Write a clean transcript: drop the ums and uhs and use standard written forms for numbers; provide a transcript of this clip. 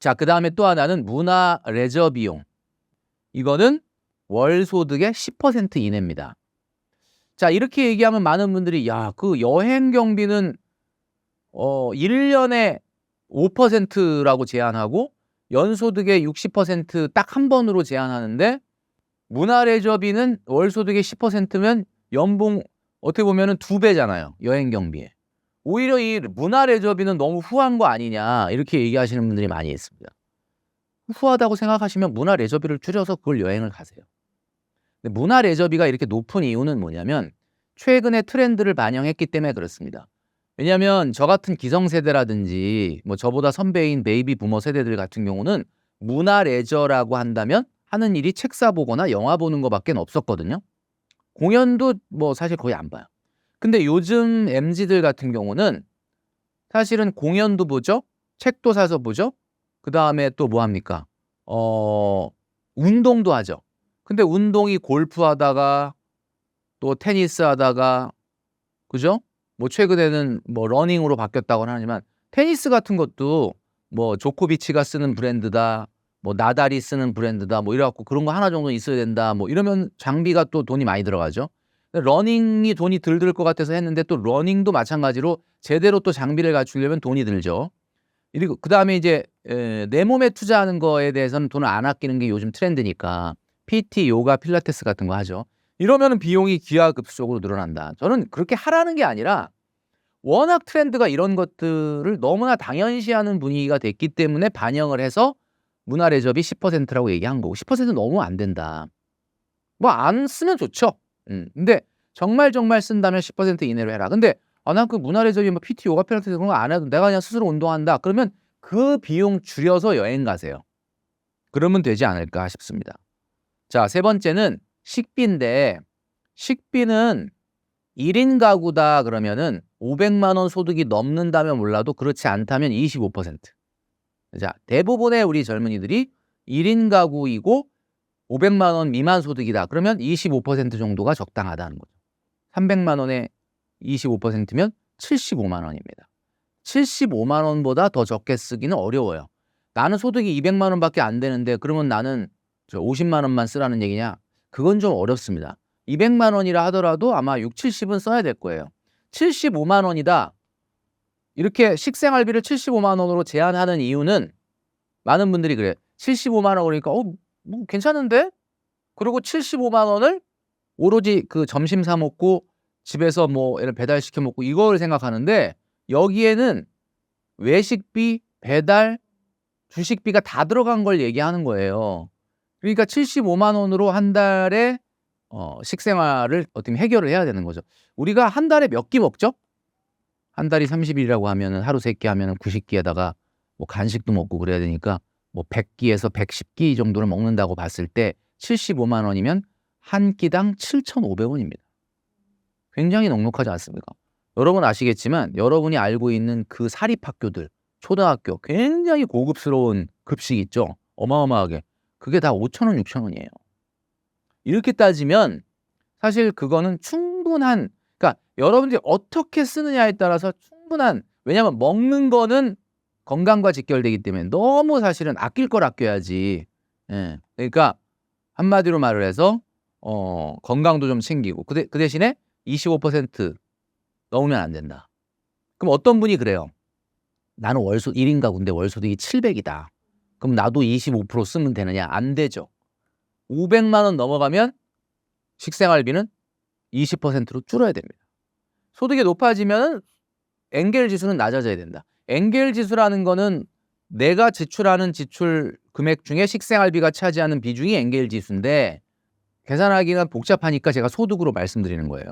자, 그 다음에 또 하나는 문화 레저 비용. 이거는 월 소득의 10% 이내입니다. 자, 이렇게 얘기하면 많은 분들이 야, 그 여행 경비는 1년에 5%라고 제한하고 연소득의 60% 딱 한 번으로 제한하는데 문화레저비는 월소득의 10%면 연봉 어떻게 보면 2배잖아요. 여행 경비에. 오히려 이 문화레저비는 너무 후한 거 아니냐 이렇게 얘기하시는 분들이 많이 있습니다. 후하다고 생각하시면 문화레저비를 줄여서 그걸 여행을 가세요. 근데 문화레저비가 이렇게 높은 이유는 뭐냐면 최근의 트렌드를 반영했기 때문에 그렇습니다. 왜냐하면 저 같은 기성세대라든지 뭐 저보다 선배인 베이비 부머 세대들 같은 경우는 문화레저라고 한다면 하는 일이 책 사보거나 영화 보는 거밖에 없었거든요. 공연도 뭐 사실 거의 안 봐요. 근데 요즘 MZ들 같은 경우는 사실은 공연도 보죠. 책도 사서 보죠. 그 다음에 또 뭐 합니까? 운동도 하죠. 근데 운동이 골프 하다가 또 테니스 하다가 그죠? 뭐 최근에는 뭐 러닝으로 바뀌었다고는 하지만 테니스 같은 것도 뭐 조코비치가 쓰는 브랜드다. 뭐 나달이 쓰는 브랜드다. 뭐 이래 갖고 그런 거 하나 정도 있어야 된다. 뭐 이러면 장비가 또 돈이 많이 들어가죠. 러닝이 돈이 덜 들 것 같아서 했는데 또 러닝도 마찬가지로 제대로 또 장비를 갖추려면 돈이 들죠. 그리고 그다음에 이제 내 몸에 투자하는 거에 대해서는 돈을 안 아끼는 게 요즘 트렌드니까 PT, 요가, 필라테스 같은 거 하죠. 이러면은 비용이 기하급수적으로 늘어난다. 저는 그렇게 하라는 게 아니라 워낙 트렌드가 이런 것들을 너무나 당연시하는 분위기가 됐기 때문에 반영을 해서 문화레저비 10%라고 얘기한 거고 10% 너무 안 된다. 뭐 안 쓰면 좋죠. 근데 정말 쓴다면 10% 이내로 해라. 근데 난 그 문화레저비 뭐 PT, 요가, 필라테스 그런 거 안 해도 내가 그냥 스스로 운동한다. 그러면 그 비용 줄여서 여행 가세요. 그러면 되지 않을까 싶습니다. 자, 세 번째는 식비인데 식비는 1인 가구다 그러면은 500만 원 소득이 넘는다면 몰라도 그렇지 않다면 25%. 자, 대부분의 우리 젊은이들이 1인 가구이고 500만 원 미만 소득이다. 그러면 25% 정도가 적당하다는 거죠. 300만 원에 25%면 75만 원입니다. 75만 원보다 더 적게 쓰기는 어려워요. 나는 소득이 200만 원밖에 안 되는데 그러면 나는 50만 원만 쓰라는 얘기냐? 그건 좀 어렵습니다. 200만 원이라 하더라도 아마 6, 70은 써야 될 거예요. 75만 원이다. 이렇게 식생활비를 75만 원으로 제한하는 이유는 많은 분들이 그래요. 75만 원 그러니까 뭐 괜찮은데? 그리고 75만 원을 오로지 그 점심 사 먹고 집에서 뭐 얘를 배달시켜 먹고 이걸 생각하는데 여기에는 외식비, 배달, 주식비가 다 들어간 걸 얘기하는 거예요. 그러니까 75만 원으로 한 달에 식생활을 어떻게 해결을 해야 되는 거죠. 우리가 한 달에 몇 끼 먹죠? 한 달이 30일이라고 하면은 하루 3끼 하면은 90끼에다가 뭐 간식도 먹고 그래야 되니까 뭐 100끼에서 110끼 정도를 먹는다고 봤을 때 75만 원이면 한 끼당 7,500원입니다. 굉장히 넉넉하지 않습니까? 여러분 아시겠지만 여러분이 알고 있는 그 사립학교들, 초등학교 굉장히 고급스러운 급식 있죠? 어마어마하게. 그게 다 5,000원, 6,000원이에요. 이렇게 따지면 사실 그거는 충분한 그러니까 여러분들이 어떻게 쓰느냐에 따라서 충분한 왜냐하면 먹는 거는 건강과 직결되기 때문에 너무 사실은 아낄 걸 아껴야지. 예. 그러니까 한마디로 말을 해서 건강도 좀 챙기고 그 대신에 25% 넘으면 안 된다. 그럼 어떤 분이 그래요. 나는 1인 가구인데 월소득이 700이다. 그럼 나도 25% 쓰면 되느냐? 안 되죠. 500만 원 넘어가면 식생활비는 20%로 줄어야 됩니다. 소득이 높아지면 엔겔 지수는 낮아져야 된다. 엔겔 지수라는 거는 내가 지출하는 지출 금액 중에 식생활비가 차지하는 비중이 엔겔 지수인데 계산하기가 복잡하니까 제가 소득으로 말씀드리는 거예요.